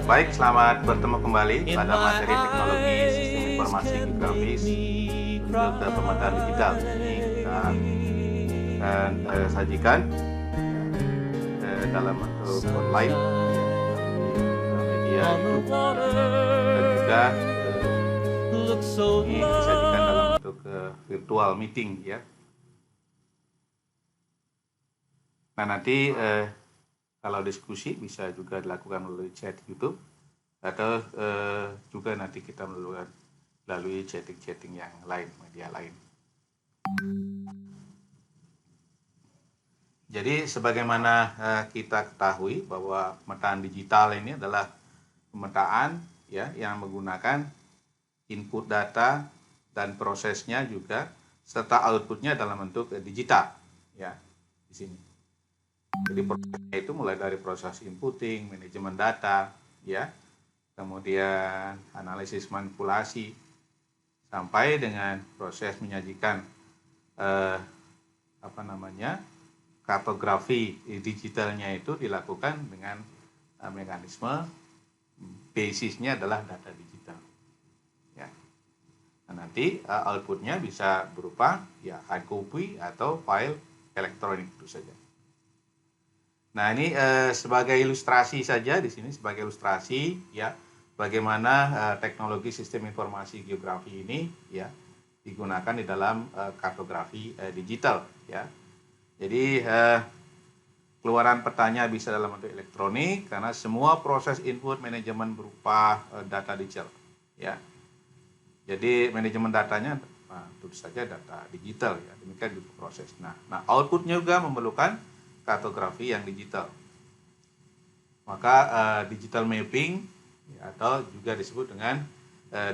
Baik, selamat bertemu kembali pada materi teknologi sistem informasi geografis untuk pemetaan digital. Ini kita akan sajikan dalam bentuk online melalui media YouTube dan juga ini disajikan dalam bentuk virtual meeting ya. Nah nanti kalau diskusi bisa juga dilakukan melalui chat YouTube atau juga nanti kita melalui chatting yang lain, media lain. Jadi sebagaimana kita ketahui bahwa pemetaan digital ini adalah pemetaan ya yang menggunakan input data dan prosesnya juga serta outputnya dalam bentuk digital ya di sini. Jadi prosesnya itu mulai dari proses inputting, manajemen data, ya, kemudian analisis manipulasi, sampai dengan proses menyajikan kartografi digitalnya itu dilakukan dengan mekanisme basisnya adalah data digital. Ya. Nah, nanti outputnya bisa berupa ya hard copy atau file elektronik itu saja. Nah ini sebagai ilustrasi saja di sini sebagai ilustrasi ya bagaimana teknologi sistem informasi geografi ini ya digunakan di dalam kartografi digital ya. Jadi keluaran petanya bisa dalam bentuk elektronik karena semua proses input manajemen berupa data digital ya. Jadi manajemen datanya tentu saja data digital ya demikian juga proses. Nah outputnya juga memerlukan kartografi yang digital. Maka digital mapping ya, atau juga disebut dengan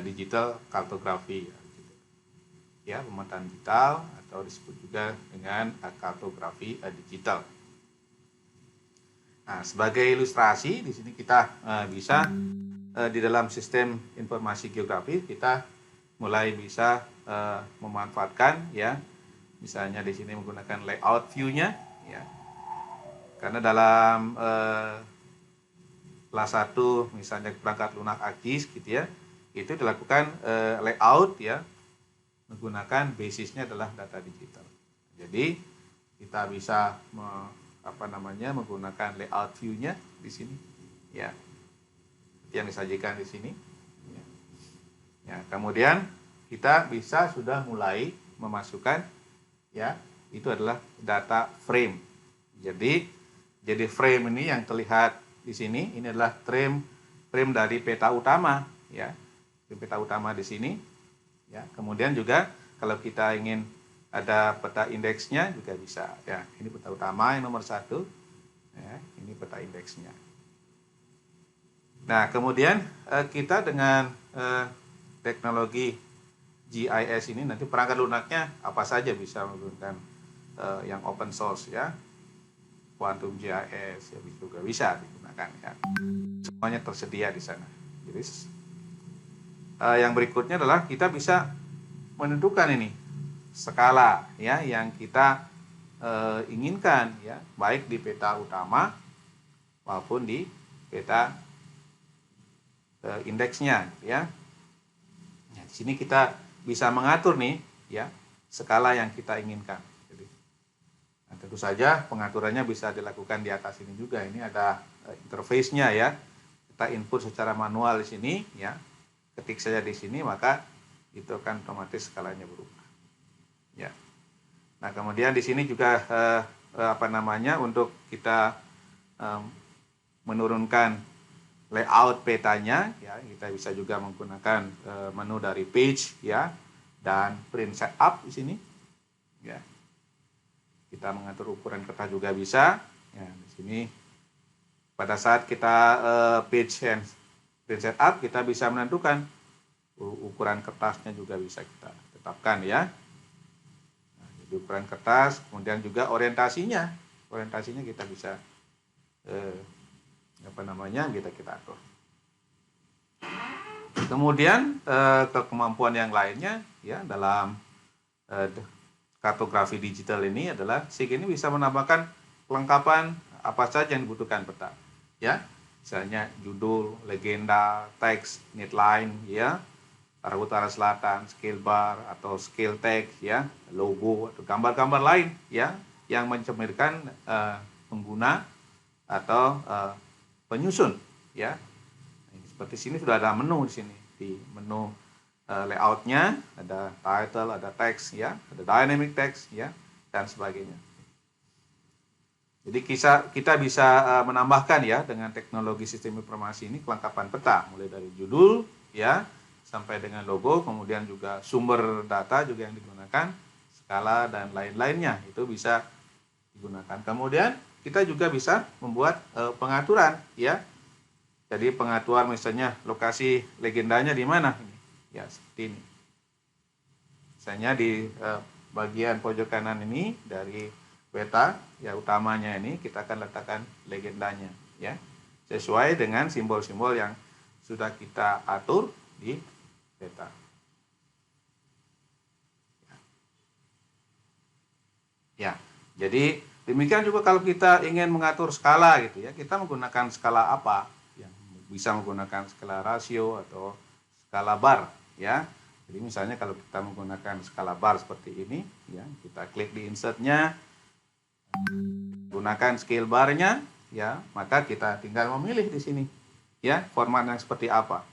digital kartografi ya, pemetaan digital atau disebut juga dengan kartografi digital. Nah, sebagai ilustrasi di sini kita bisa di dalam sistem informasi geografi kita mulai bisa memanfaatkan ya misalnya di sini menggunakan layout view-nya ya. Karena dalam kelas 1 misalnya perangkat lunak AGIS gitu ya, itu dilakukan layout ya menggunakan basisnya adalah data digital. Jadi kita bisa menggunakan layout view-nya di sini ya. Yang disajikan di sini. Ya. Ya, kemudian kita bisa sudah mulai memasukkan ya, itu adalah data frame. Jadi frame ini yang terlihat di sini ini adalah frame dari peta utama ya. Peta utama di sini ya. Kemudian juga kalau kita ingin ada peta indeksnya juga bisa ya. Ini peta utama yang nomor 1 ya, ini peta indeksnya. Nah, kemudian kita dengan teknologi GIS ini nanti perangkat lunaknya apa saja bisa menggunakan yang open source ya. Quantum GIS ya juga bisa digunakan ya. Semuanya tersedia di sana. Jadi yang berikutnya adalah kita bisa menentukan ini skala ya yang kita inginkan ya, baik di peta utama maupun di peta indeksnya ya. Nah, di sini kita bisa mengatur nih ya skala yang kita inginkan. Nah, tentu saja pengaturannya bisa dilakukan di atas ini juga. Ini ada interface-nya ya. Kita input secara manual di sini ya. Ketik saja di sini maka itu akan otomatis skalanya berubah. Ya. Nah, kemudian di sini juga untuk kita menurunkan layout petanya ya, kita bisa juga menggunakan menu dari page ya dan print setup di sini. Ya. Kita mengatur ukuran kertas juga bisa. Ya, di sini pada saat kita page and print setup kita bisa menentukan ukuran kertasnya juga bisa kita tetapkan ya. Nah, jadi ukuran kertas, kemudian juga orientasinya kita bisa kita atur. Kemudian ke kemampuan yang lainnya ya dalam kartografi digital ini adalah SIG ini bisa menambahkan kelengkapan apa saja yang dibutuhkan peta. Ya, misalnya judul, legenda, teks, neatline, ya, utara selatan, scale bar atau scale text, ya, logo atau gambar-gambar lain, ya, yang mencerminkan pengguna atau penyusun, ya. Seperti sini sudah ada menu di sini. Di menu layoutnya ada title, ada text, ya, ada dynamic text, ya, dan sebagainya. Jadi kita bisa menambahkan, ya, dengan teknologi sistem informasi ini kelengkapan peta, mulai dari judul, ya, sampai dengan logo, kemudian juga sumber data juga yang digunakan, skala dan lain-lainnya itu bisa digunakan. Kemudian kita juga bisa membuat pengaturan, ya. Jadi pengaturan misalnya lokasi legendanya di mana ini, ya, seperti ini. Misalnya di bagian pojok kanan ini dari peta, ya, utamanya ini kita akan letakkan legendanya, ya, sesuai dengan simbol-simbol yang sudah kita atur di peta. Ya, jadi demikian juga kalau kita ingin mengatur skala gitu, ya, kita menggunakan skala apa? Yang bisa menggunakan skala rasio atau skala bar, ya. Jadi misalnya kalau kita menggunakan skala bar seperti ini, ya, kita klik di insertnya, gunakan scale barnya, ya, maka kita tinggal memilih di sini, ya, format yang seperti apa,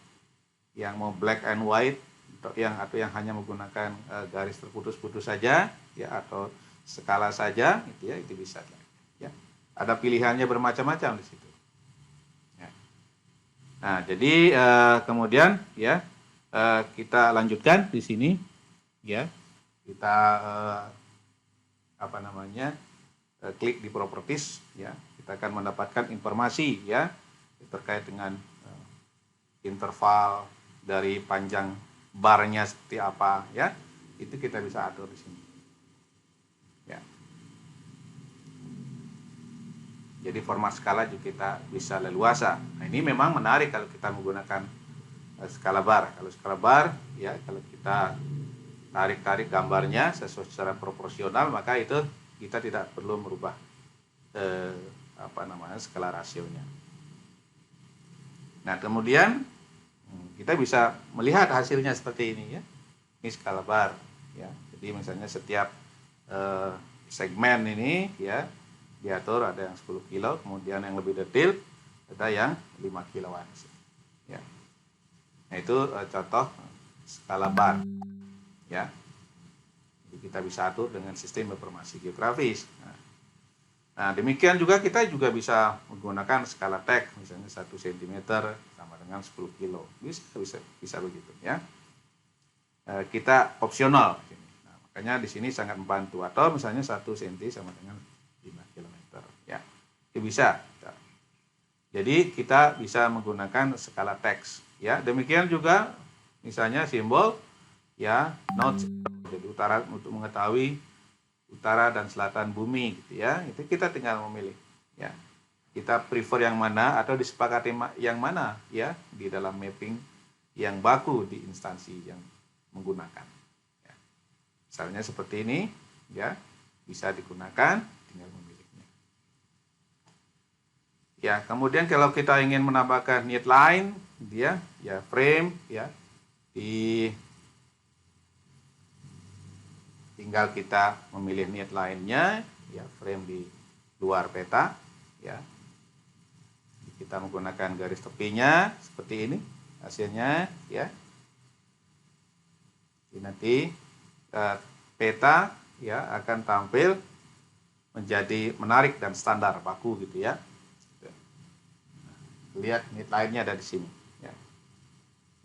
yang mau black and white atau yang hanya menggunakan garis terputus-putus saja, ya, atau skala saja, gitu, ya, itu bisa, ya. Ada pilihannya bermacam-macam di situ. Ya. Nah, jadi kemudian, ya, kita lanjutkan di sini, ya, kita klik di properties, ya, kita akan mendapatkan informasi, ya, terkait dengan interval dari panjang barnya seperti apa, ya, itu kita bisa atur di sini, ya. Jadi format skala juga kita bisa leluasa. Nah, ini memang menarik kalau kita menggunakan skala bar. Kalau skala bar, ya, kalau kita tarik gambarnya secara proporsional, maka itu kita tidak perlu merubah skala rasionya. Nah, kemudian kita bisa melihat hasilnya seperti ini, ya. Ini skala bar, ya. Jadi misalnya setiap segmen ini, ya, diatur ada yang 10 kilo, kemudian yang lebih detail ada yang 5 kiloan, ya. Nah, itu contoh skala bar, ya. Jadi kita bisa atur dengan sistem informasi geografis. Nah, demikian juga kita juga bisa menggunakan skala teks, misalnya 1 cm sama dengan 10 kilo. Bisa begitu, ya. Kita opsional. Nah, makanya di sini sangat membantu. Atau misalnya 1 cm sama dengan 5 km, ya. Itu bisa. Jadi kita bisa menggunakan skala teks, ya. Demikian juga misalnya simbol, ya, notes, jadi utara, untuk mengetahui utara dan selatan bumi, gitu, ya. Itu kita tinggal memilih, ya. Kita prefer yang mana atau disepakati yang mana, ya, di dalam mapping yang baku di instansi yang menggunakan, ya. Misalnya seperti ini, ya, bisa digunakan, tinggal memilihnya. Ya, kemudian kalau kita ingin menambahkan neatline, dia, ya, frame, ya, tinggal kita memilih neatline-nya, ya, frame di luar peta, ya. Kita menggunakan garis tepinya seperti ini hasilnya, ya. Jadi nanti peta, ya, akan tampil menjadi menarik dan standar baku, gitu, ya. Lihat neatline-nya ada di sini, ya.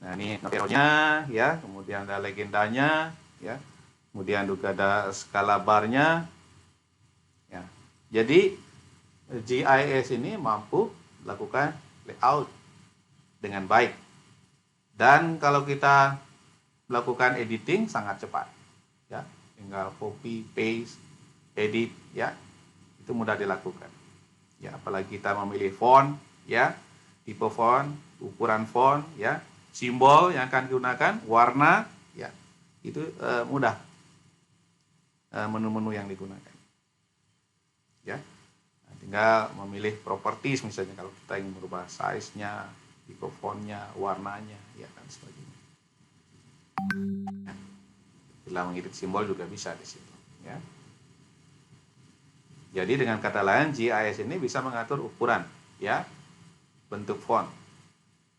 Nah, ini novelnya, ya, kemudian ada legendanya, ya. Kemudian juga ada skala barnya, ya. Jadi GIS ini mampu melakukan layout dengan baik, dan kalau kita melakukan editing sangat cepat, ya. Tinggal copy, paste, edit, ya, itu mudah dilakukan, ya. Apalagi kita memilih font, ya, tipe font, ukuran font, ya, simbol yang akan digunakan, warna, ya, itu mudah. Menu-menu yang digunakan, ya. Nanti tinggal memilih properties misalnya kalau kita ingin merubah size-nya, microphone-nya, warnanya, ya dan sebagainya. Bila mengedit simbol juga bisa di situ, ya. Jadi dengan kata lain GIS ini bisa mengatur ukuran, ya, bentuk font,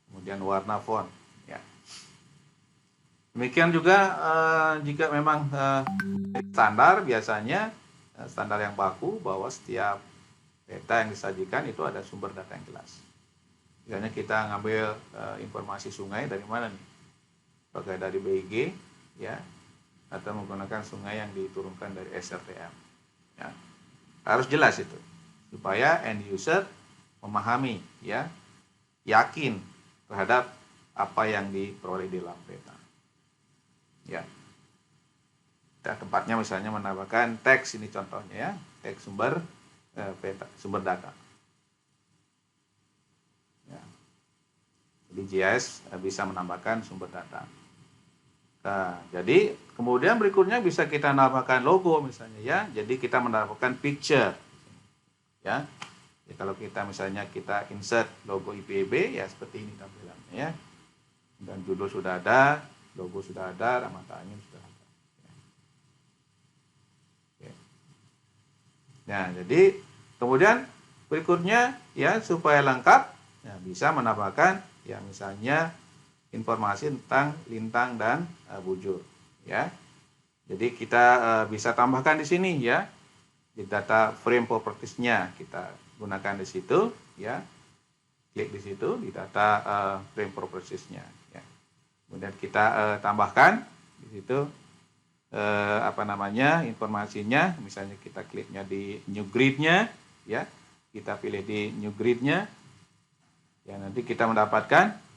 kemudian warna font, ya. Demikian juga jika memang standar, biasanya standar yang baku bahwa setiap peta yang disajikan itu ada sumber data yang jelas. Misalnya kita ngambil informasi sungai dari mana nih? Apakah dari BIG, ya, atau menggunakan sungai yang diturunkan dari SRTM, ya. Harus jelas itu supaya end user memahami, ya, yakin terhadap apa yang diperoleh di dalam peta, ya. Kita tempatnya misalnya menambahkan teks, ini contohnya, ya, teks sumber peta, sumber data, ya. Jadi GIS bisa menambahkan sumber data. Nah, jadi kemudian berikutnya bisa kita nambahkan logo misalnya, ya. Jadi kita menambahkan picture, ya. Ya, kalau kita misalnya kita insert logo IPB, ya seperti ini tampilannya, ya. Dan judul sudah ada, logo sudah ada, mata angin sudah ada. Ya. Nah, jadi kemudian berikutnya, ya, supaya lengkap, ya, bisa menambahkan, ya, misalnya informasi tentang lintang dan bujur, ya. Jadi kita bisa tambahkan di sini, ya, di data frame properties-nya kita gunakan di situ, ya. Klik di situ di data frame properties-nya, ya. Kemudian kita tambahkan di situ apa namanya informasinya, misalnya kita kliknya di new grid-nya, ya. Kita pilih di new grid-nya, ya, nanti kita mendapatkan.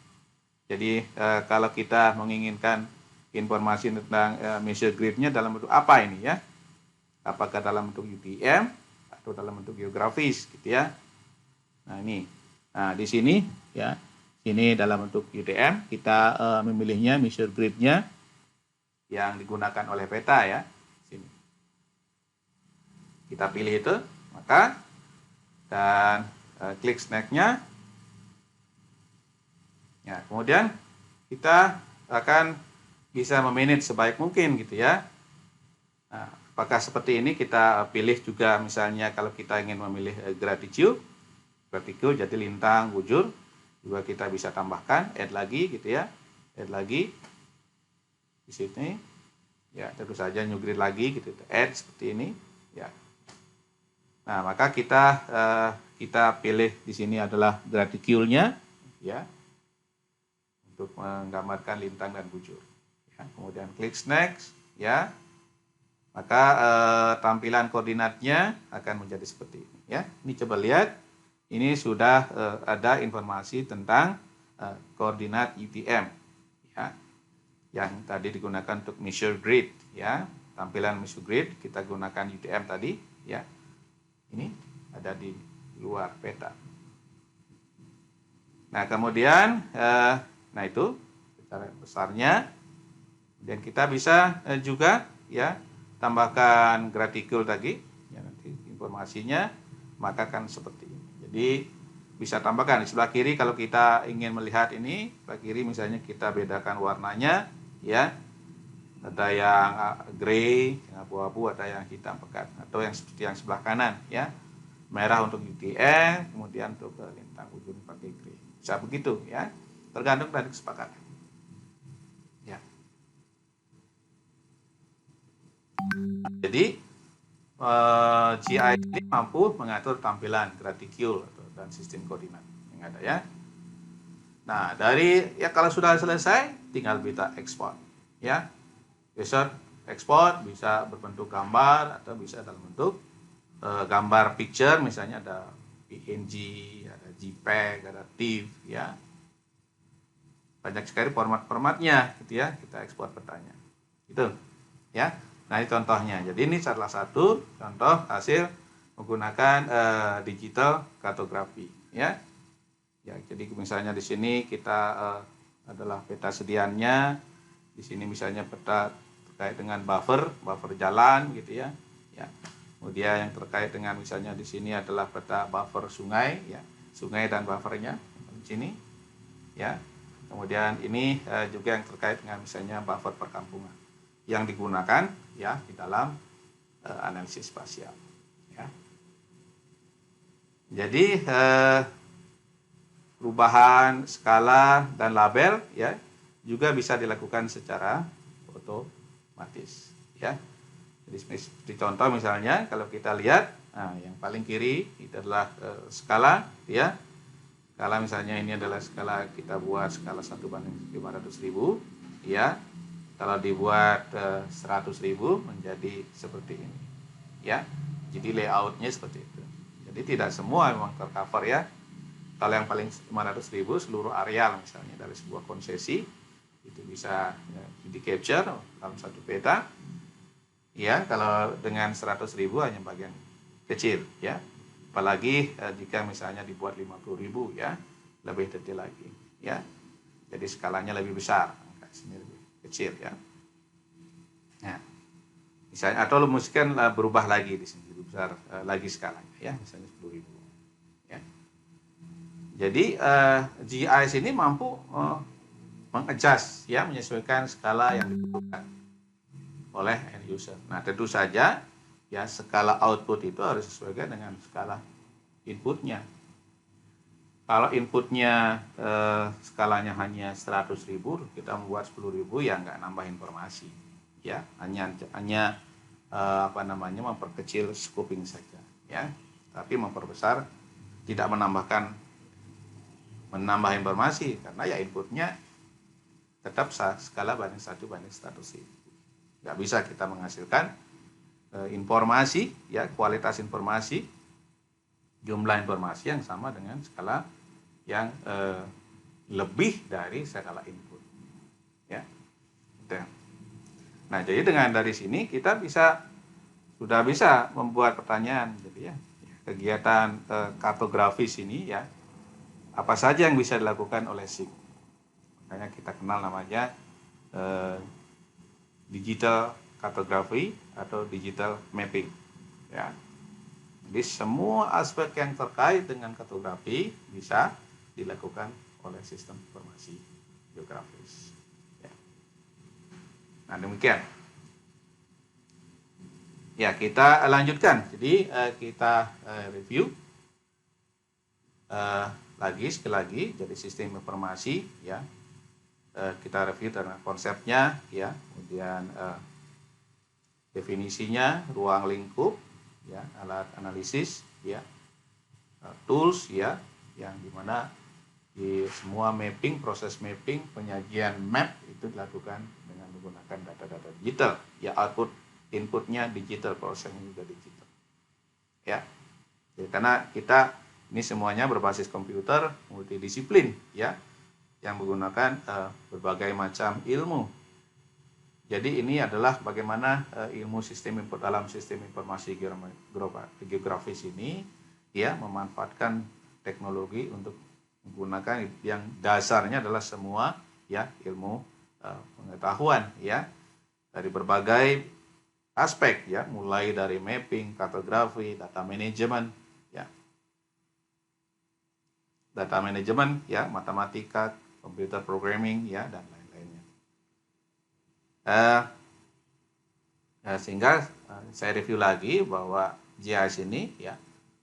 Jadi kalau kita menginginkan informasi tentang measure grid-nya dalam bentuk apa ini, ya? Apakah dalam bentuk UTM atau dalam bentuk geografis, gitu, ya. Nah, ini. Nah, di sini, ya. Ini dalam bentuk UTM, kita memilihnya measure grid-nya yang digunakan oleh peta, ya. Sini. Kita pilih itu, maka dan klik next-nya. Ya, kemudian kita akan bisa memanage sebaik mungkin, gitu, ya. Nah, apakah seperti ini kita pilih juga misalnya kalau kita ingin memilih gratitude jadi lintang, bujur, juga kita bisa tambahkan, add lagi, gitu, ya. Add lagi di sini, ya, tentu saja new grid lagi, gitu, add seperti ini, ya. Nah, maka kita pilih di sini adalah gratitude-nya, ya, untuk menggambarkan lintang dan bujur, ya. Kemudian klik next, ya, maka tampilan koordinatnya akan menjadi seperti ini, ya. Ini coba lihat, ini sudah ada informasi tentang koordinat UTM, ya, yang tadi digunakan untuk measure grid, ya. Tampilan measure grid kita gunakan UTM tadi, ya. Ini ada di luar peta. Nah, kemudian nah itu secara besarnya, dan kita bisa juga, ya, tambahkan gratikul tadi, ya, nanti informasinya maka akan seperti ini. Jadi bisa tambahkan di sebelah kiri kalau kita ingin melihat ini, sebelah kiri misalnya kita bedakan warnanya, ya, ada yang grey, yang abu-abu, ada yang hitam pekat, atau yang seperti yang sebelah kanan, ya, merah untuk UTM, kemudian untuk lintang bujur pakai grey, bisa begitu, ya. Tergantung dari kesepakatan, ya. Jadi GIS ini mampu mengatur tampilan gratikul dan sistem koordinat yang ada, ya. Nah, ya, kalau sudah selesai tinggal kita ekspor, ya. Besok ekspor bisa berbentuk gambar atau bisa dalam bentuk gambar picture, misalnya ada PNG, ada JPEG, ada TIFF, ya. Banyak sekali format-formatnya, gitu, ya. Kita ekspor petanya, itu, ya. Nah, ini contohnya. Jadi ini salah satu contoh hasil menggunakan digital kartografi, ya. Ya, jadi misalnya di sini kita adalah peta sediannya. Di sini misalnya peta terkait dengan buffer jalan, gitu, ya. Ya. Kemudian yang terkait dengan misalnya di sini adalah peta buffer sungai, ya, sungai dan buffernya di sini, ya. Kemudian ini juga yang terkait dengan misalnya buffer perkampungan yang digunakan ya di dalam analisis spasial. Ya. Jadi perubahan skala dan label ya juga bisa dilakukan secara otomatis. Ya. Jadi seperti contoh misalnya kalau kita lihat, nah, yang paling kiri itu adalah skala, ya. Skala misalnya ini adalah skala, kita buat skala 1/500.000, ya. Kalau dibuat 100.000 menjadi seperti ini, ya. Jadi layoutnya seperti itu. Jadi tidak semua memang tercover ya. Kalau yang paling 500.000 seluruh areal misalnya dari sebuah konsesi itu bisa ya, di capture dalam satu peta. Ya, kalau dengan 100.000 hanya bagian kecil, ya. Apalagi jika misalnya dibuat 50.000 ya, lebih detail lagi, ya. Jadi skalanya lebih besar, angka sini lebih kecil ya. Nah, misalnya atau mungkin berubah lagi di sini lebih besar lagi skalanya ya, misalnya 10.000. Ya. Jadi GIS ini mampu mengadjust ya, menyesuaikan skala yang dibutuhkan oleh end user. Nah, tentu saja ya skala output itu harus disesuaikan dengan skala inputnya. Kalau inputnya skalanya hanya 100.000, kita membuat 10.000 ya nggak nambah informasi, ya hanya memperkecil scoping saja, ya, tapi memperbesar, tidak menambah informasi karena ya inputnya tetap skala banding 1/100.000. Nggak bisa kita menghasilkan informasi, ya kualitas informasi, jumlah informasi yang sama dengan skala yang lebih dari skala input, ya. Nah, jadi dengan dari sini kita sudah bisa membuat pertanyaan, jadi ya kegiatan kartografis ini ya apa saja yang bisa dilakukan oleh SIG. Makanya kita kenal namanya digital cartography atau digital mapping, ya. Jadi semua aspek yang terkait dengan kartografi bisa dilakukan oleh sistem informasi geografis. Ya. Nah, demikian. Ya, kita lanjutkan. Jadi kita review sekali lagi. Jadi sistem informasi, ya. Kita review tentang konsepnya, ya, kemudian definisinya, ruang lingkup, ya, alat analisis, ya, tools, ya, yang dimana di semua mapping, proses mapping, penyajian map itu dilakukan dengan menggunakan data-data digital, ya, inputnya digital, prosesnya juga digital, ya. Jadi, karena kita ini semuanya berbasis komputer multidisiplin, ya, yang menggunakan berbagai macam ilmu. Jadi ini adalah bagaimana ilmu sistem dalam sistem informasi geografis ini ya memanfaatkan teknologi untuk menggunakan yang dasarnya adalah semua ya ilmu pengetahuan ya dari berbagai aspek ya, mulai dari mapping, kartografi, data manajemen ya, matematika, computer programming ya, dan lain-lainnya. Sehingga saya review lagi bahwa GIS ini ya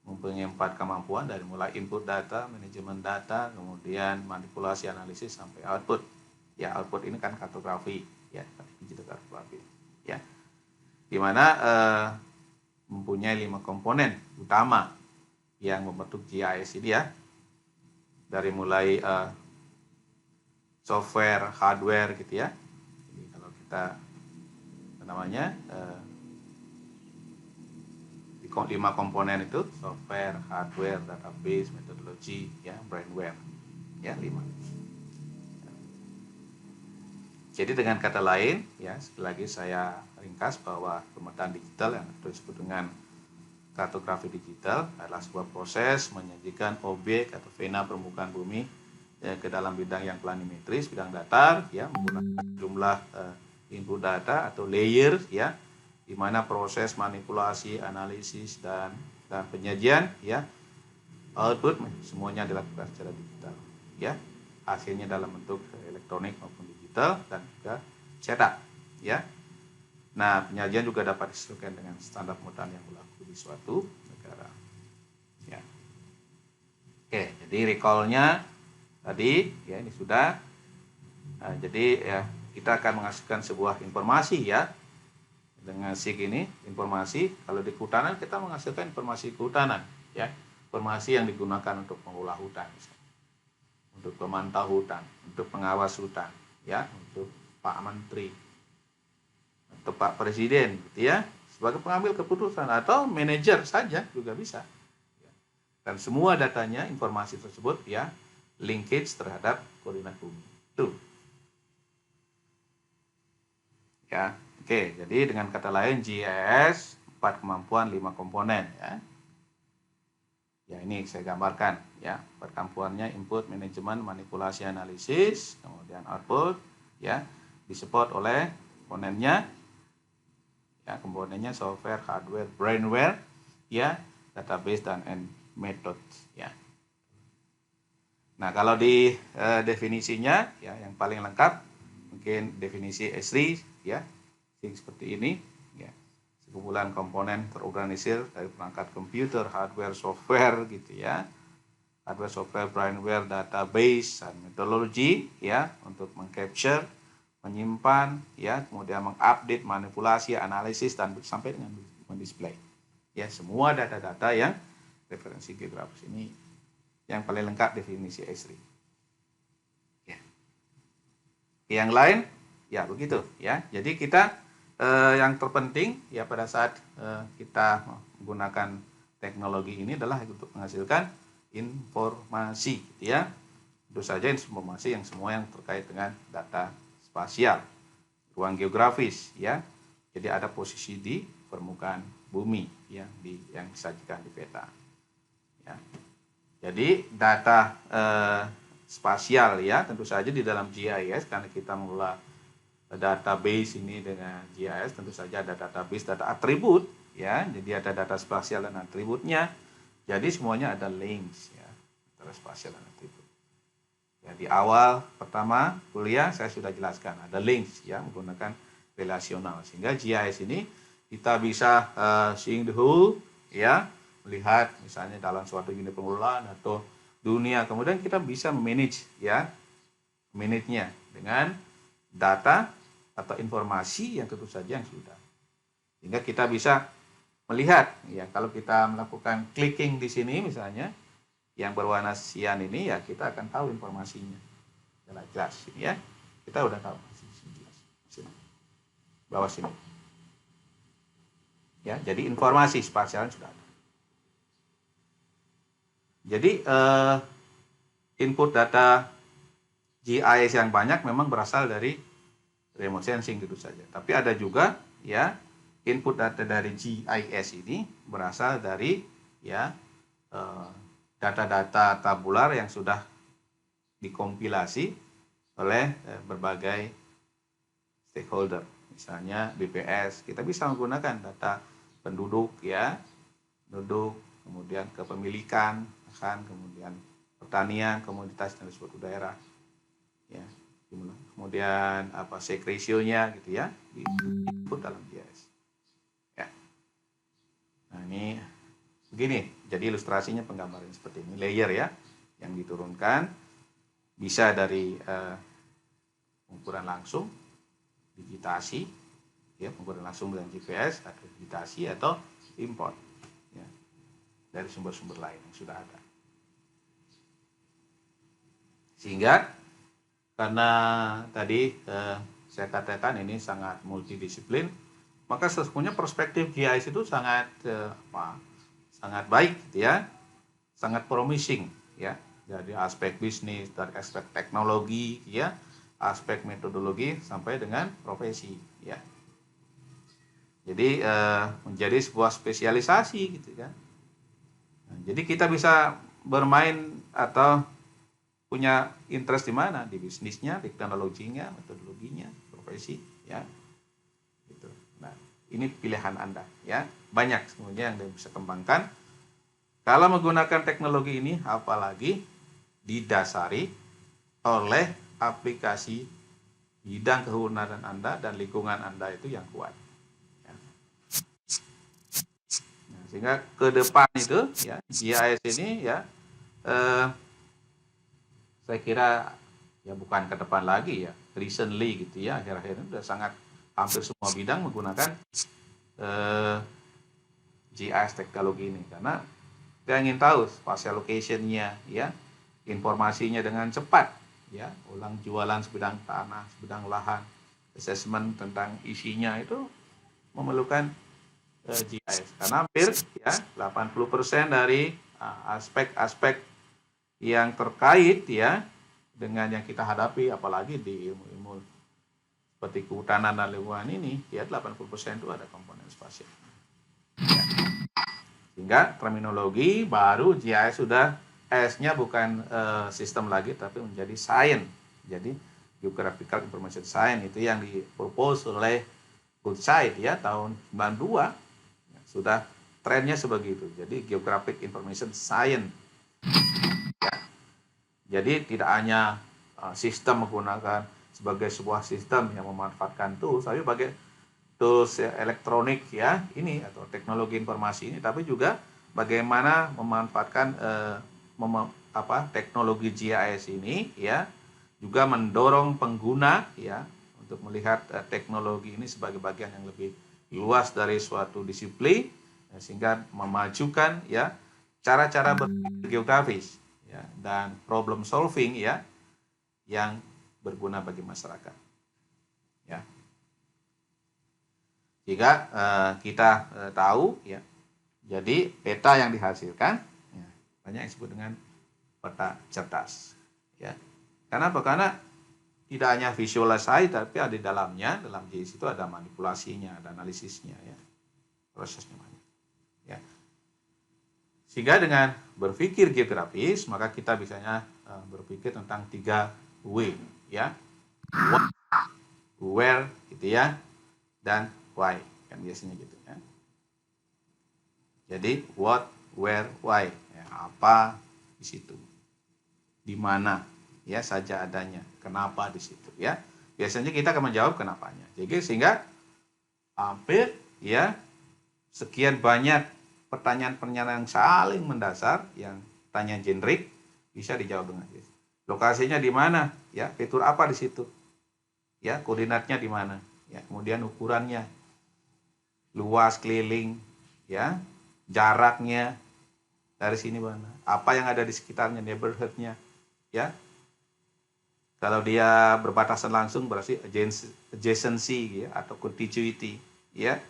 mempunyai 4 kemampuan dari mulai input data, manajemen data, kemudian manipulasi, analisis sampai output. Ya, output ini kan kartografi ya, digital kartografi ya. Di mana mempunyai 5 komponen utama yang membentuk GIS ini ya. Dari mulai software, hardware gitu ya. Jadi kalau kita di 5 komponen itu software, hardware, database, metodologi, ya, brainware, ya 5. Jadi dengan kata lain, ya sekali lagi saya ringkas bahwa pemetaan digital yang disebut dengan kartografi digital adalah sebuah proses menyajikan objek atau fenomena permukaan bumi ya, ke dalam bidang yang planimetris, bidang datar, ya menggunakan jumlah input data atau layer ya di mana proses manipulasi, analisis dan penyajian ya output semuanya dilakukan secara digital ya, hasilnya dalam bentuk elektronik maupun digital dan juga cetak ya. Nah, penyajian juga dapat disesuaikan dengan standar muatan yang berlaku di suatu negara ya. Oke, jadi recall-nya tadi ya ini sudah. Nah, jadi ya kita akan menghasilkan sebuah informasi ya dengan SIG ini informasi. Kalau di kehutanan kita menghasilkan informasi kehutanan ya, informasi yang digunakan untuk mengolah hutan, untuk pemantau hutan, untuk pengawas hutan ya, untuk Pak Menteri, untuk Pak Presiden gitu ya, sebagai pengambil keputusan atau manajer saja juga bisa. Dan semua datanya, informasi tersebut ya linkage terhadap koordinat bumi itu. Ya, oke. Jadi dengan kata lain GIS 4 kemampuan 5 komponen ya. Ya ini saya gambarkan ya. 4 kemampuannya input, manajemen, manipulasi, analisis, kemudian output ya disupport oleh komponennya. Ya, komponennya software, hardware, brainware ya, database dan method ya. Nah, kalau di definisinya ya yang paling lengkap mungkin definisi Esri ya, seperti ini ya. Sekumpulan komponen terorganisir dari perangkat komputer, hardware, software gitu ya. Hardware, software, brainware, database dan metodologi ya untuk mengcapture, menyimpan ya, kemudian mengupdate, manipulasi, analisis dan sampai dengan mendisplay. Ya, semua data-data yang referensi geografis ini yang paling lengkap definisi Esri. Ya. Yang lain ya begitu ya. Jadi kita yang terpenting ya pada saat kita menggunakan teknologi ini adalah untuk menghasilkan informasi gitu ya. Tentu saja informasi yang semua yang terkait dengan data spasial, ruang geografis ya. Jadi ada posisi di permukaan bumi ya yang disajikan di peta. Ya. Jadi data spasial ya tentu saja di dalam GIS karena kita mengelola database ini dengan GIS tentu saja ada database data atribut ya, jadi ada data spasial dan atributnya, jadi semuanya ada links ya antara spasial dan atribut ya. Di awal pertama kuliah saya sudah jelaskan ada links ya menggunakan relasional sehingga GIS ini kita bisa seeing the whole ya, melihat misalnya dalam suatu unit pengelolaan atau dunia, kemudian kita bisa manage ya, manage-nya dengan data atau informasi yang tentu saja yang sudah, sehingga kita bisa melihat ya kalau kita melakukan clicking di sini misalnya yang berwarna sian ini ya kita akan tahu informasinya jelas ya, kita udah tahu sini bawah sini ya, jadi informasi spasial sudah ada. Jadi input data GIS yang banyak memang berasal dari remote sensing tentu saja. Tapi ada juga ya input data dari GIS ini berasal dari ya data-data tabular yang sudah dikompilasi oleh berbagai stakeholder. Misalnya BPS, kita bisa menggunakan data penduduk ya, penduduk, kemudian kepemilikan, kemudian pertanian, komoditas dan suatu daerah ya, kemudian apa shake ratio-nya gitu ya diinput dalam GIS ya. Nah ini begini, jadi ilustrasinya penggambaran seperti ini, layer ya yang diturunkan bisa dari pengukuran langsung, digitasi ya, pengukuran langsung dengan GPS atau digitasi atau import ya dari sumber-sumber lain yang sudah ada. Sehingga karena tadi saya katakan ini sangat multidisiplin, maka sesungguhnya perspektif GIS itu sangat sangat baik gitu ya, sangat promising ya, dari aspek bisnis, dari aspek teknologi ya, aspek metodologi sampai dengan profesi ya. Jadi menjadi sebuah spesialisasi gitu kan. Nah, jadi kita bisa bermain atau punya interest di mana, di bisnisnya, di teknologinya, metodologinya, profesi ya gitu. Nah ini pilihan Anda, ya. Banyak sebenarnya yang bisa kembangkan. Kalau menggunakan teknologi ini, apalagi didasari oleh aplikasi bidang kehumaran Anda dan lingkungan Anda itu yang kuat. Ya. Nah, sehingga ke depan itu, ya, GIS ini, ya, saya kira ya bukan ke depan lagi ya, recently gitu ya, akhir-akhir ini sudah sangat hampir semua bidang menggunakan GIS teknologi ini, karena kita ingin tahu spatial location-nya, ya, informasinya dengan cepat, ya, ulang jualan sebidang tanah, sebidang lahan, assessment tentang isinya itu memerlukan GIS, karena hampir ya 80% dari aspek-aspek yang terkait ya dengan yang kita hadapi, apalagi di ilmu-ilmu seperti kehutanan dan lingkungan ini, ya 80% itu ada komponen spasial. Ya. Sehingga terminologi baru GIS sudah S-nya bukan sistem lagi, tapi menjadi science. Jadi Geographical Information Science itu yang dipropose oleh Goodside ya tahun 92, ya, sudah trennya sebegitu. Jadi Geographic Information Science. Ya. Jadi tidak hanya sistem menggunakan sebagai sebuah sistem yang memanfaatkan tools, tapi sebagai tools elektronik ya ini atau teknologi informasi ini, tapi juga bagaimana memanfaatkan teknologi GIS ini ya juga mendorong pengguna ya untuk melihat teknologi ini sebagai bagian yang lebih luas dari suatu disiplin ya, sehingga memajukan ya cara-cara berpikir geografis ya dan problem solving ya yang berguna bagi masyarakat ya. Jika kita tahu ya, jadi peta yang dihasilkan ya, banyak yang disebut dengan peta cerdas ya. Kenapa? Karena tidak hanya visualisasi, tapi ada di dalamnya, dalam GIS itu ada manipulasinya, ada analisisnya ya, prosesnya banyak ya. Sehingga dengan berpikir geografis, maka kita bisanya berpikir tentang 3 W ya, what, where gitu ya, dan why, kan biasanya gitu ya. Jadi what, where, why, ya, apa di situ, di mana ya saja adanya, kenapa di situ ya. Biasanya kita akan menjawab kenapanya. Jadi sehingga hampir ya sekian banyak pertanyaan-pertanyaan yang saling mendasar, yang tanya generik bisa dijawab dengan yes. Lokasinya di mana? Ya, fitur apa di situ? Ya, koordinatnya di mana? Ya, kemudian ukurannya, luas keliling, ya, jaraknya dari sini mana? Apa yang ada di sekitarnya, neighborhood-nya, ya. Kalau dia berbatasan langsung berarti adjacency, ya, atau contiguity, ya.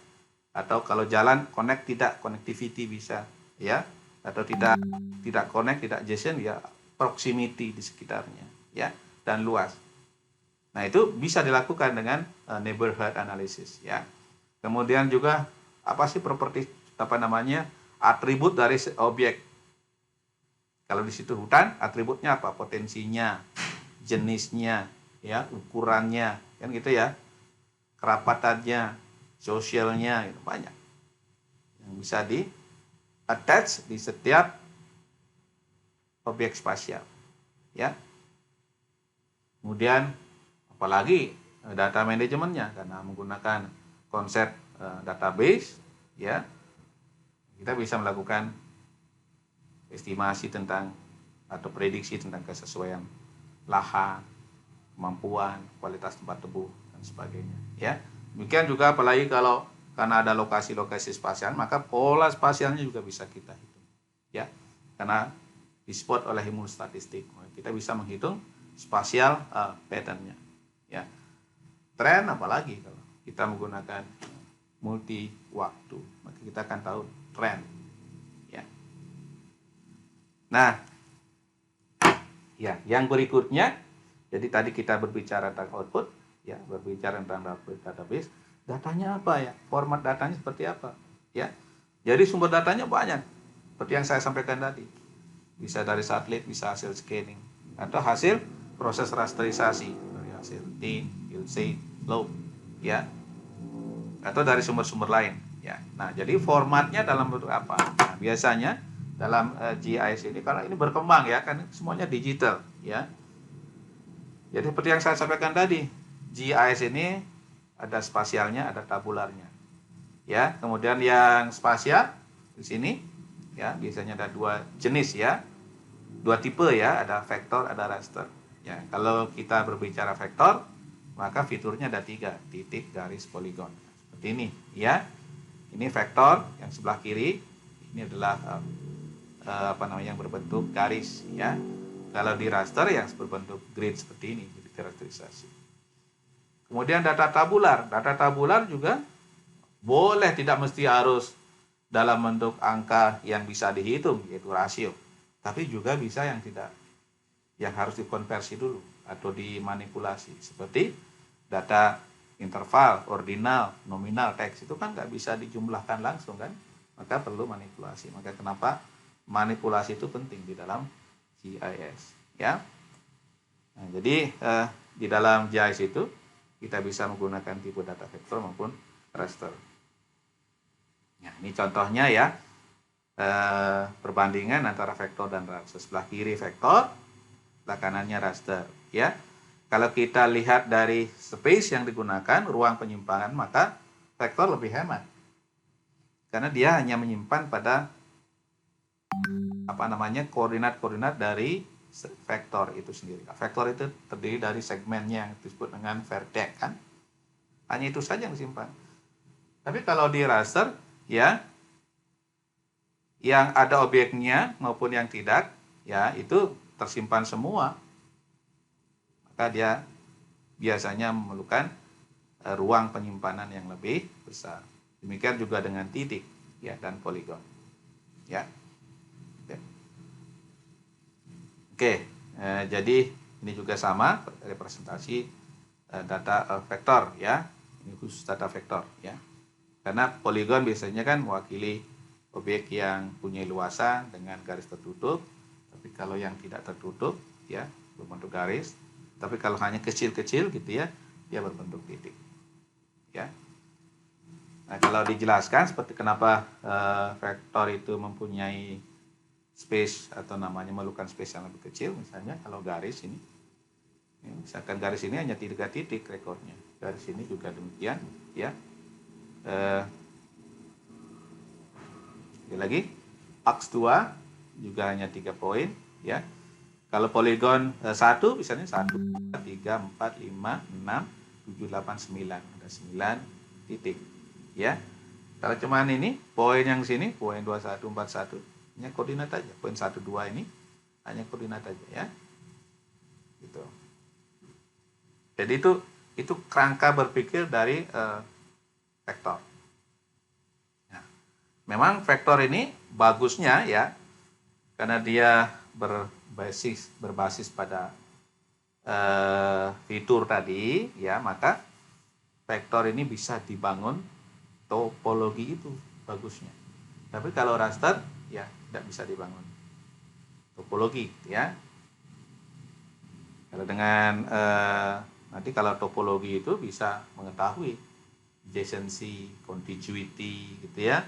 Atau kalau jalan connect tidak, connectivity bisa, ya. Atau tidak connect, tidak adjacent, ya proximity di sekitarnya, ya, dan luas. Nah, itu bisa dilakukan dengan neighborhood analysis, ya. Kemudian juga apa sih properti atribut dari objek. Kalau di situ hutan, atributnya apa? Potensinya, jenisnya, ya, ukurannya, kan gitu ya. Kerapatannya, sosialnya, itu banyak. Yang bisa di attach di setiap objek spasial, ya. Kemudian apalagi data manajemennya, karena menggunakan konsep database, ya, kita bisa melakukan estimasi tentang atau prediksi tentang kesesuaian lahan, kemampuan, kualitas tempat tebu dan sebagainya, ya. Demikian juga apalagi kalau karena ada lokasi-lokasi spasial, maka pola spasialnya juga bisa kita hitung, ya, karena di-spot oleh ilmu statistik. Kita bisa menghitung spasial pattern-nya. Ya. Tren apalagi kalau kita menggunakan multi waktu, maka kita akan tahu tren. Ya. Nah, ya, yang berikutnya, jadi tadi kita berbicara tentang output, ya, berbicara tentang database, datanya apa ya? Format datanya seperti apa? Ya. Jadi sumber datanya banyak. Seperti yang saya sampaikan tadi. Bisa dari satelit, bisa hasil scanning, atau hasil proses rasterisasi dari hasil thin, hillside, slope, ya. atau dari sumber-sumber lain ya. Nah, jadi formatnya dalam bentuk apa? Nah, biasanya dalam GIS ini, karena ini berkembang ya, kan semuanya digital ya. Jadi seperti yang saya sampaikan tadi, GIS ini ada spasialnya, ada tabularnya. Ya, kemudian yang spasial di sini ya, biasanya ada dua jenis ya. Dua tipe ya, ada vektor, ada raster. Ya, kalau kita berbicara vektor, maka fiturnya ada 3, titik, garis, poligon. Seperti ini ya. Ini vektor yang sebelah kiri, ini adalah yang berbentuk garis ya. Kalau di raster yang berbentuk grid seperti ini, jadi karakterisasi. Kemudian data tabular juga boleh, tidak mesti harus dalam bentuk angka yang bisa dihitung, yaitu rasio, tapi juga bisa yang tidak, yang harus dikonversi dulu atau dimanipulasi, seperti data interval, ordinal, nominal, teks, itu kan nggak bisa dijumlahkan langsung kan, maka perlu manipulasi. Maka kenapa manipulasi itu penting di dalam GIS ya. Nah, jadi di dalam GIS itu kita bisa menggunakan tipe data vektor maupun raster. Nah, ini contohnya ya, perbandingan antara vektor dan raster. Sebelah kiri vektor, sebelah kanannya raster ya. Kalau kita lihat dari space yang digunakan, ruang penyimpanan, maka vektor lebih hemat karena dia hanya menyimpan pada koordinat-koordinat dari vektor itu sendiri. Vektor itu terdiri dari segmennya yang disebut dengan vertex kan. Hanya itu saja yang disimpan. Tapi kalau di raster ya, yang ada objeknya maupun yang tidak ya, itu tersimpan semua. Maka dia biasanya memerlukan ruang penyimpanan yang lebih besar. Demikian juga dengan titik ya dan poligon. Ya. Oke, jadi ini juga sama representasi data vektor ya. Ini khusus data vektor ya. Karena poligon biasanya kan mewakili objek yang punya luasan dengan garis tertutup. Tapi kalau yang tidak tertutup ya berbentuk garis. Tapi kalau hanya kecil-kecil gitu ya, dia berbentuk titik. Ya. Nah, kalau dijelaskan seperti kenapa vektor itu mempunyai space atau namanya memerlukan space yang lebih kecil, misalnya kalau garis ini, misalkan garis ini hanya 3 titik rekornya, garis ini juga demikian ya. Lagi aks 2 juga hanya 3 poin ya. Kalau poligon 1 misalnya 1, 2, 3, 4, 5, 6, 7, 8, 9, ada 9 titik ya. Kalau cuman ini poin yang sini, poin 21, 41, hanya koordinat aja. Poin 1, 2 ini hanya koordinat aja ya. Gitu. Jadi itu kerangka berpikir dari vektor. Nah, memang vektor ini bagusnya ya, karena dia berbasis pada fitur tadi ya, maka vektor ini bisa dibangun topologi itu bagusnya. Tapi kalau raster ya tidak bisa dibangun topologi ya. Kalau dengan nanti kalau topologi itu bisa mengetahui adjacency, contiguity gitu ya.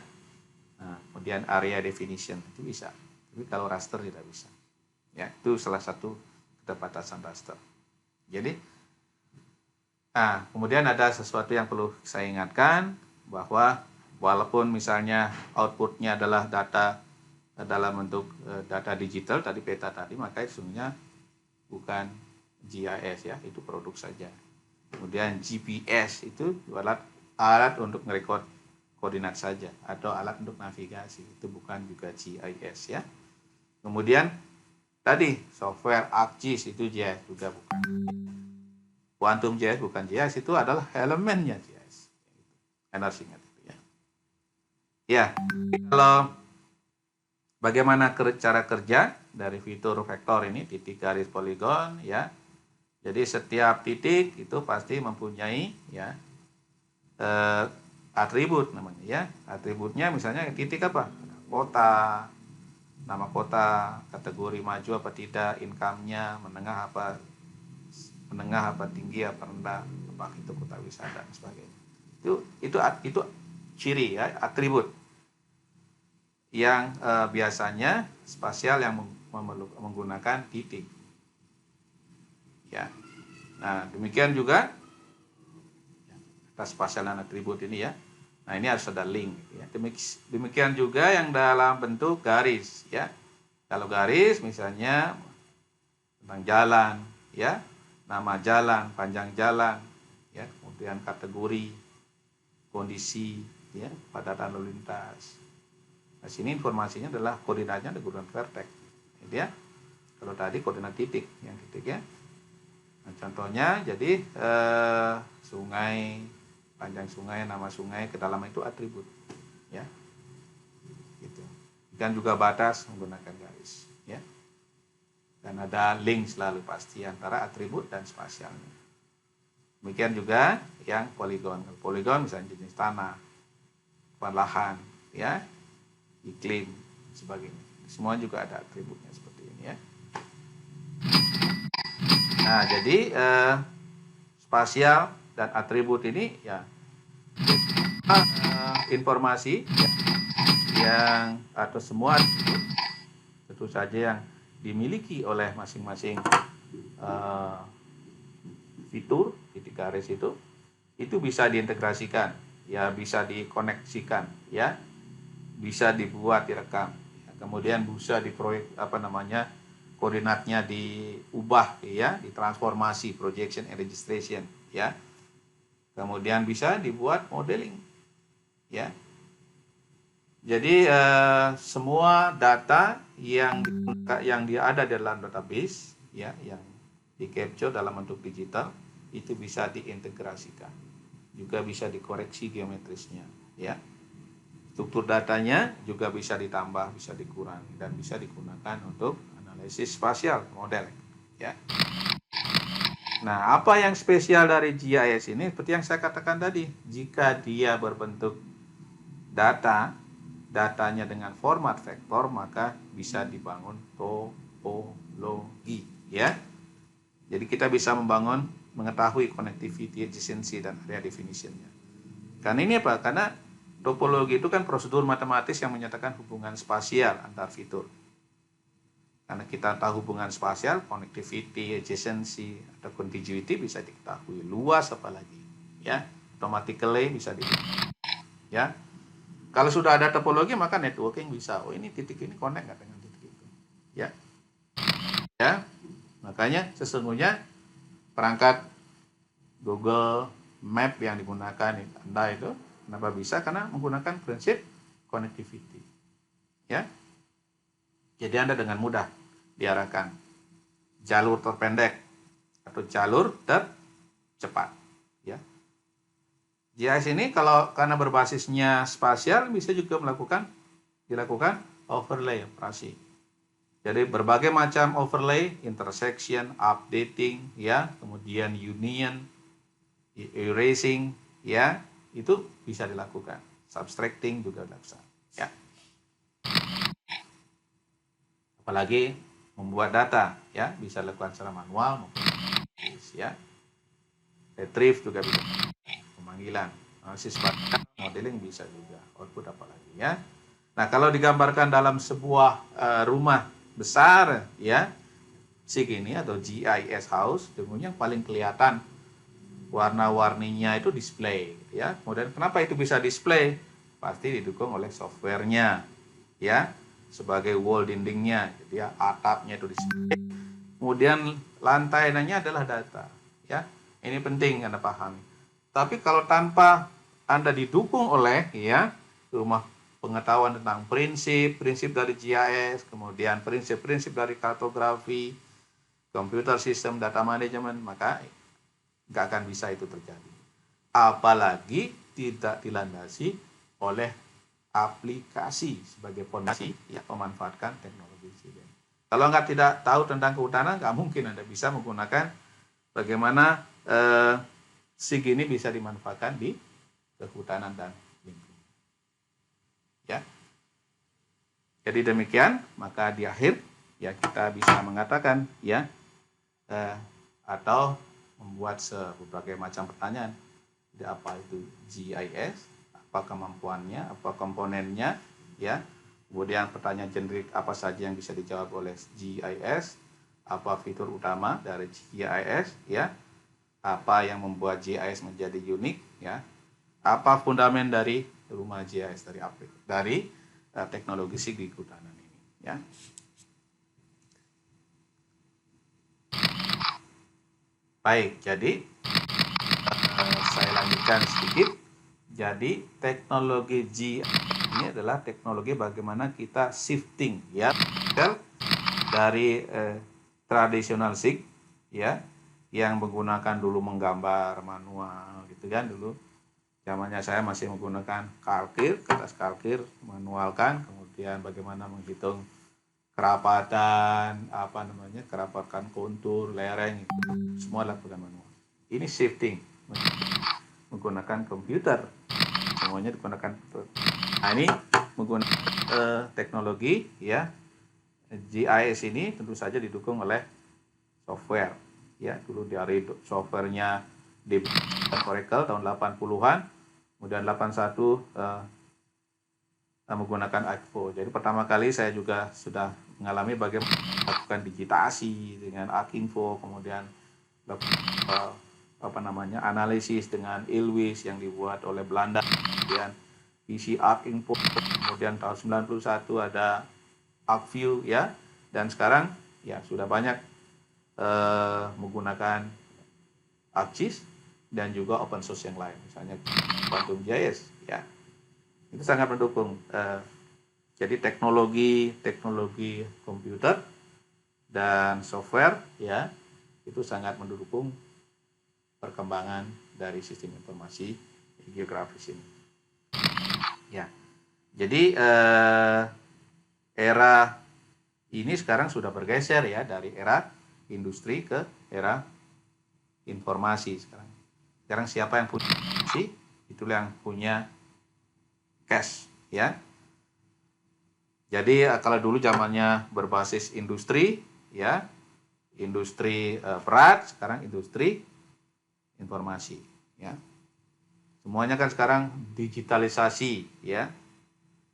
Nah, kemudian area definition itu bisa. Tapi kalau raster tidak bisa. Ya, itu salah satu keterbatasan raster. Jadi kemudian ada sesuatu yang perlu saya ingatkan, bahwa walaupun misalnya outputnya adalah data dalam bentuk data digital tadi, peta tadi, maka sesungguhnya bukan GIS ya, itu produk saja. Kemudian GPS itu alat untuk merekod koordinat saja, atau alat untuk navigasi, itu bukan juga GIS ya. Kemudian tadi software ArcGIS itu GIS juga bukan. Quantum GIS bukan GIS, itu adalah elemennya GIS. Harus ingat itu ya. Ya, kalau bagaimana cara kerja dari fitur vektor ini, titik, garis, poligon ya. Jadi setiap titik itu pasti mempunyai ya atribut namanya ya. Atributnya misalnya titik apa? Kota, nama kota, kategori maju apa tidak, income-nya, menengah apa tinggi apa rendah, apa itu kota wisata dan sebagainya. Itu ciri ya, atribut yang biasanya spasial yang menggunakan titik. Ya. Nah, demikian juga atas spasial dan atribut ini ya. Nah, ini harus ada link ya. Demikian juga yang dalam bentuk garis ya. Kalau garis misalnya tentang jalan ya, nama jalan, panjang jalan ya, kemudian kategori, kondisi ya, padatan lalu lintas. Nah, sini informasinya adalah koordinatnya ada koordinat vertex. Gitu ya. Kalau tadi koordinat titik, yang titik ya. Nah, contohnya jadi sungai, panjang sungai, nama sungai, kedalaman itu atribut ya. Gitu. Dan juga batas menggunakan garis ya. Dan ada link selalu pasti antara atribut dan spasialnya. Demikian juga yang poligon. Poligon misalnya jenis tanah, lahan ya, iklim, sebagainya. Semua juga ada atributnya seperti ini ya. Nah, jadi spasial dan atribut ini ya informasi ya, yang atau semua atribut tentu saja yang dimiliki oleh masing-masing fitur titik garis itu bisa diintegrasikan ya, bisa dikoneksikan ya, bisa dibuat direkam ya, kemudian bisa diproyek koordinatnya diubah ya, ditransformasi, projection and registration ya, kemudian bisa dibuat modeling ya. Jadi semua data yang ada di dalam database ya, yang di capture dalam bentuk digital itu bisa diintegrasikan, juga bisa dikoreksi geometrisnya ya. Struktur datanya juga bisa ditambah, bisa dikurangi, dan bisa digunakan untuk analisis spasial model ya. Nah, apa yang spesial dari GIS ini seperti yang saya katakan tadi, jika dia berbentuk datanya dengan format vektor, maka bisa dibangun topologi ya. Jadi kita bisa mengetahui connectivity, adjacency, dan area definition-nya. Karena ini apa? Karena topologi itu kan prosedur matematis yang menyatakan hubungan spasial antar fitur. Karena kita tahu hubungan spasial, connectivity, adjacency, atau contiguity bisa diketahui. Luas apalagi ya, automatically bisa diketahui ya. Kalau sudah ada topologi maka networking bisa. Oh, ini titik ini connect nggak dengan titik itu ya. Ya, makanya sesungguhnya perangkat Google Map yang digunakan Anda itu kenapa bisa? Karena menggunakan prinsip connectivity ya. Jadi Anda dengan mudah diarahkan jalur terpendek atau jalur tercepat ya. GIS ini karena berbasisnya spasial bisa juga dilakukan overlay operasi. Jadi berbagai macam overlay, intersection, updating ya, kemudian union, erasing ya, itu bisa dilakukan. Subtracting juga bisa ya. Apalagi membuat data ya, bisa dilakukan secara manual maupun ya. Retrieve juga bisa, pemanggilan, analisis modeling bisa juga, output apalagi ya. Nah, kalau digambarkan dalam sebuah rumah besar ya, segini atau GIS house, tentunya yang paling kelihatan warna-warninya itu display ya. Kemudian kenapa itu bisa display? Pasti didukung oleh softwarenya ya, sebagai wall dindingnya, jadi ya, atapnya itu display. Kemudian lantainya adalah data ya. Ini penting Anda pahami. Tapi kalau tanpa Anda didukung oleh ya rumah pengetahuan tentang prinsip dari GIS, kemudian prinsip-prinsip dari kartografi, computer system, data management, maka nggak akan bisa itu terjadi. Apalagi tidak dilandasi oleh aplikasi sebagai fondasi yang memanfaatkan teknologi SIGIN. Kalau tidak tahu tentang kehutanan, nggak mungkin Anda bisa menggunakan bagaimana SIGIN ini bisa dimanfaatkan di kehutanan dan lingkungan. Ya. Jadi demikian, maka di akhir ya kita bisa mengatakan ya atau membuat berbagai macam pertanyaan apa itu GIS, apa kemampuannya, apa komponennya, ya. Kemudian pertanyaan generik apa saja yang bisa dijawab oleh GIS, apa fitur utama dari GIS, ya. Apa yang membuat GIS menjadi unik, ya. Apa fundament dari rumah GIS dari teknologi segi kehutanan ini, ya. Baik, jadi saya lanjutkan sedikit. Jadi teknologi GIS ini adalah teknologi bagaimana kita shifting, ya, dari tradisional SIG, ya, yang menggunakan dulu menggambar manual gitu kan, dulu zamannya saya masih menggunakan kalkir, kertas kalkir, manualkan, kemudian bagaimana menghitung kerapatan, kerapatan kontur, lereng, itu semua lakukan manual. Ini shifting menggunakan komputer, semuanya digunakan komputer. Nah, ini menggunakan teknologi, ya. GIS ini tentu saja didukung oleh software, ya. Dulu dari softwarenya di Oracle tahun 80-an, kemudian 81 menggunakan ArcFlow. Jadi pertama kali saya juga sudah mengalami bagaimana melakukan digitasi dengan ArcInfo, kemudian analisis dengan ILWIS yang dibuat oleh Belanda, kemudian PC ArcInfo, kemudian tahun 91 ada ArcView, ya, dan sekarang ya sudah banyak menggunakan ArcGIS dan juga open source yang lain, misalnya Quantum GIS, ya. Itu sangat mendukung. Jadi teknologi komputer dan software, ya, itu sangat mendukung perkembangan dari sistem informasi geografis ini. Ya, jadi era ini sekarang sudah bergeser, ya, dari era industri ke era informasi sekarang. Sekarang siapa yang punya informasi, itulah yang punya cash, ya. Jadi kalau dulu zamannya berbasis industri, ya, industri berat, sekarang industri informasi, ya. Semuanya kan sekarang digitalisasi, ya.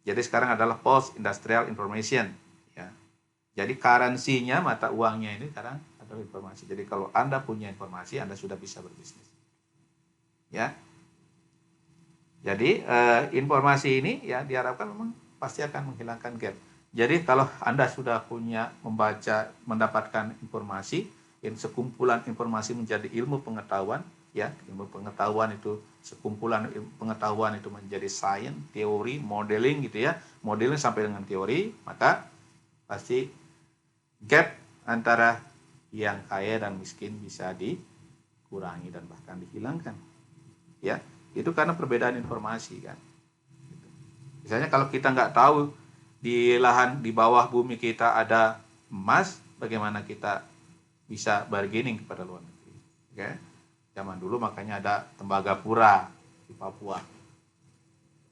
Jadi sekarang adalah post industrial information, ya. Jadi currency-nya, mata uangnya ini sekarang adalah informasi. Jadi kalau Anda punya informasi, Anda sudah bisa berbisnis, ya. Jadi informasi ini, ya, diharapkan memang pasti akan menghilangkan gap. Jadi kalau Anda sudah punya mendapatkan informasi, sekumpulan informasi menjadi ilmu pengetahuan, ya, ilmu pengetahuan itu sekumpulan pengetahuan itu menjadi science, teori, modeling gitu, ya. Modeling sampai dengan teori, maka pasti gap antara yang kaya dan miskin bisa dikurangi dan bahkan dihilangkan, ya. Itu karena perbedaan informasi, kan. Misalnya kalau kita nggak tahu di lahan di bawah bumi kita ada emas, bagaimana kita bisa bargaining kepada luar negeri? Oke? Zaman dulu makanya ada Tembagapura di Papua.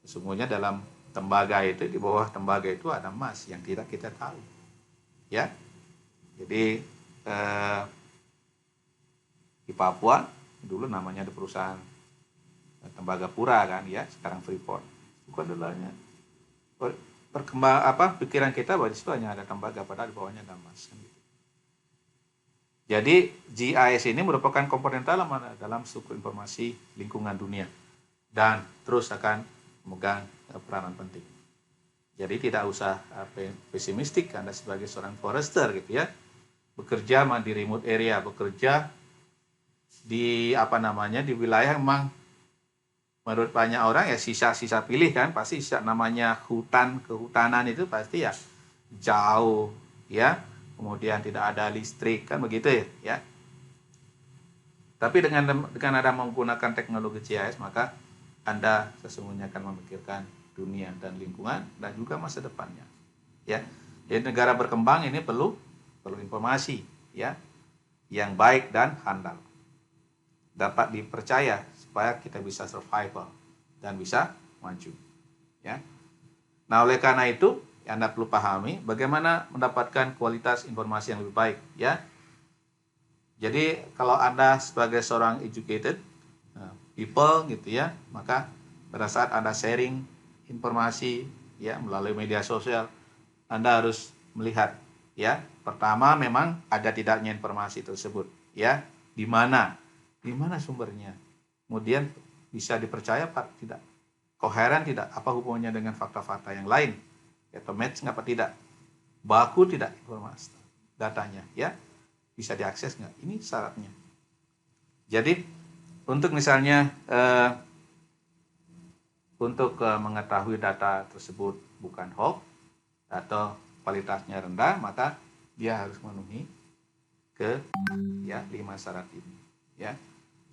Sesungguhnya dalam tembaga itu, di bawah tembaga itu ada emas yang tidak kita tahu, ya. Jadi di Papua dulu namanya ada perusahaan Tembagapura, kan, ya, sekarang Freeport. Bukan adanya pikiran kita bahwa di situ hanya ada tembaga, padahal di bawahnya ada emas, kan, gitu. Jadi GIS ini merupakan komponen dalam struktur informasi lingkungan dunia dan terus akan memegang peranan penting. Jadi tidak usah pesimistik Anda sebagai seorang forester, gitu, ya. Bekerja di remote area, bekerja di di wilayah memang menurut banyak orang ya sisa-sisa pilih, kan, pasti sisa namanya kehutanan itu pasti ya jauh, ya, kemudian tidak ada listrik, kan, begitu, ya. Tapi dengan ada menggunakan teknologi GIS, maka Anda sesungguhnya akan memikirkan dunia dan lingkungan dan juga masa depannya, ya. Jadi negara berkembang ini perlu informasi, ya, yang baik dan handal, dapat dipercaya supaya kita bisa survival dan bisa maju, ya. Nah, oleh karena itu Anda perlu pahami bagaimana mendapatkan kualitas informasi yang lebih baik, ya. Jadi kalau Anda sebagai seorang educated people gitu ya, maka pada saat Anda sharing informasi ya melalui media sosial, Anda harus melihat ya, pertama memang ada tidaknya informasi tersebut ya, di mana sumbernya, kemudian bisa dipercaya apa tidak, koheren tidak, apa hubungannya dengan fakta-fakta yang lain, atau match apa tidak, baku tidak informasi datanya ya, bisa diakses nggak, ini syaratnya. Jadi untuk misalnya untuk mengetahui data tersebut bukan hoax atau kualitasnya rendah, maka dia harus memenuhi ke ya 5 syarat ini ya.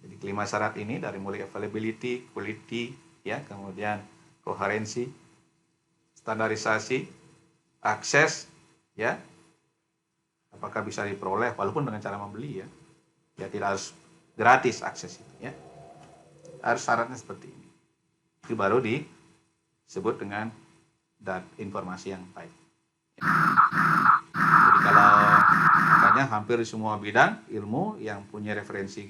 Jadi 5 syarat ini dari mulai availability, quality ya, kemudian koherensi, standarisasi, akses ya, apakah bisa diperoleh walaupun dengan cara membeli ya, ya tidak harus gratis akses itu ya, harus syaratnya seperti ini, itu baru disebut dengan informasi yang baik ya. Jadi kalau makanya hampir di semua bidang ilmu yang punya referensi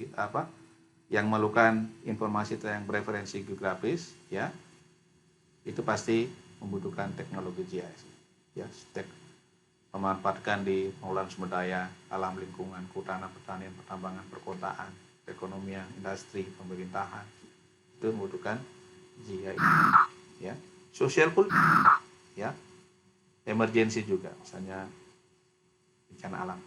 yang memerlukan informasi yang bereferensi geografis ya, itu pasti membutuhkan teknologi GIS ya, memanfaatkan di pengelolaan sumber daya, alam lingkungan, kehutanan, pertanian, pertambangan, perkotaan, perekonomian, industri, pemerintahan, itu membutuhkan GIS ya. Sosial politik ya, emergensi juga, misalnya bencana alam.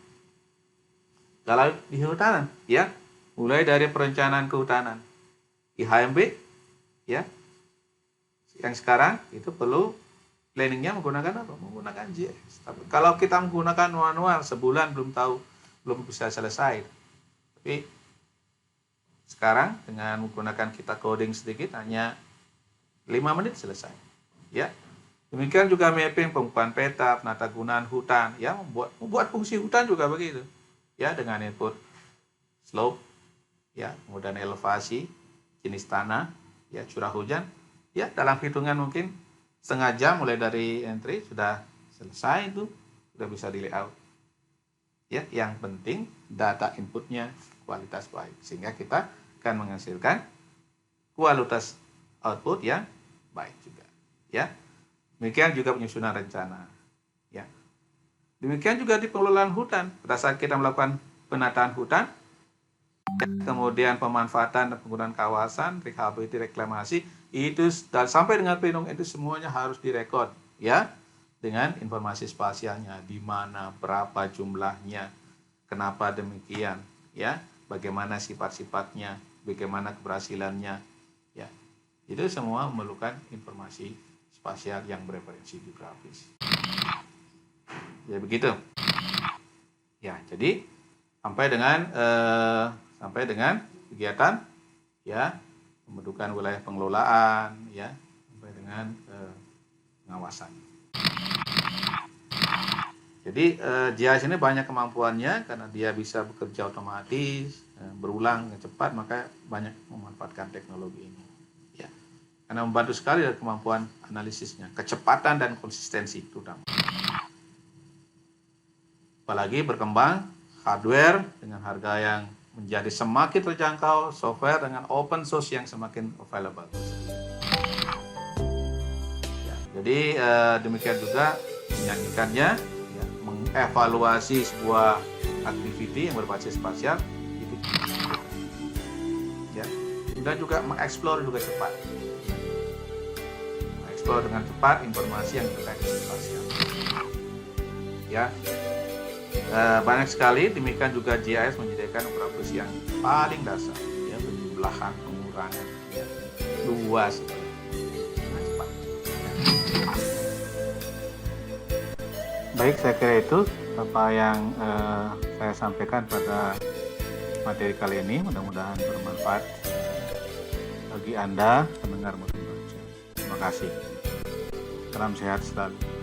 Kalau di kehutanan ya, mulai dari perencanaan kehutanan, IHMB ya, yang sekarang itu perlu planningnya menggunakan apa? Menggunakan GIS. Tapi kalau kita menggunakan manual sebulan belum bisa selesai. Tapi sekarang dengan menggunakan kita coding sedikit hanya 5 menit selesai. Ya. Demikian juga mapping, pengukuran peta, penata gunaan hutan, ya, membuat fungsi hutan juga begitu. Ya, dengan input slope, ya, kemudian elevasi, jenis tanah, ya, curah hujan, ya, dalam hitungan mungkin setengah jam mulai dari entry sudah selesai, itu sudah bisa di layout. Ya, yang penting data inputnya kualitas baik sehingga kita akan menghasilkan kualitas output yang baik juga. Ya, demikian juga penyusunan rencana. Ya, demikian juga di pengelolaan hutan. Pada saat kita melakukan penataan hutan, kemudian pemanfaatan dan penggunaan kawasan, rehabilitasi, reklamasi, itu dan sampai dengan pelindung itu semuanya harus direkod ya, dengan informasi spasialnya, di mana, berapa jumlahnya, kenapa demikian ya, bagaimana sifat-sifatnya, bagaimana keberhasilannya ya. Itu semua memerlukan informasi spasial yang bereferensi geografis. Ya begitu. Ya, jadi sampai dengan kegiatan ya, pembentukan wilayah pengelolaan ya, sampai dengan pengawasan. Jadi GIS ini banyak kemampuannya karena dia bisa bekerja otomatis, berulang cepat, maka banyak memanfaatkan teknologi ini. Ya, karena membantu sekali dari kemampuan analisisnya, kecepatan dan konsistensi terutama. Apalagi berkembang hardware dengan harga yang menjadi semakin terjangkau, software dengan open source yang semakin available. Ya, jadi demikian juga menyanyikannya, ya, mengevaluasi sebuah activity yang berbasis spasial itu, ya, dan juga mengeksplor juga cepat, mengeksplor dengan cepat informasi yang terkait dengan spasial. Ya. Banyak sekali, demikian juga GIS menyediakan operasi yang paling dasar ya, penjumlahan, pengurangan ya, luas dengan cepat. Baik, saya kira itu apa yang saya sampaikan pada materi kali ini, mudah-mudahan bermanfaat bagi Anda pendengar Mutu Baca. Terima kasih. Salam sehat selalu.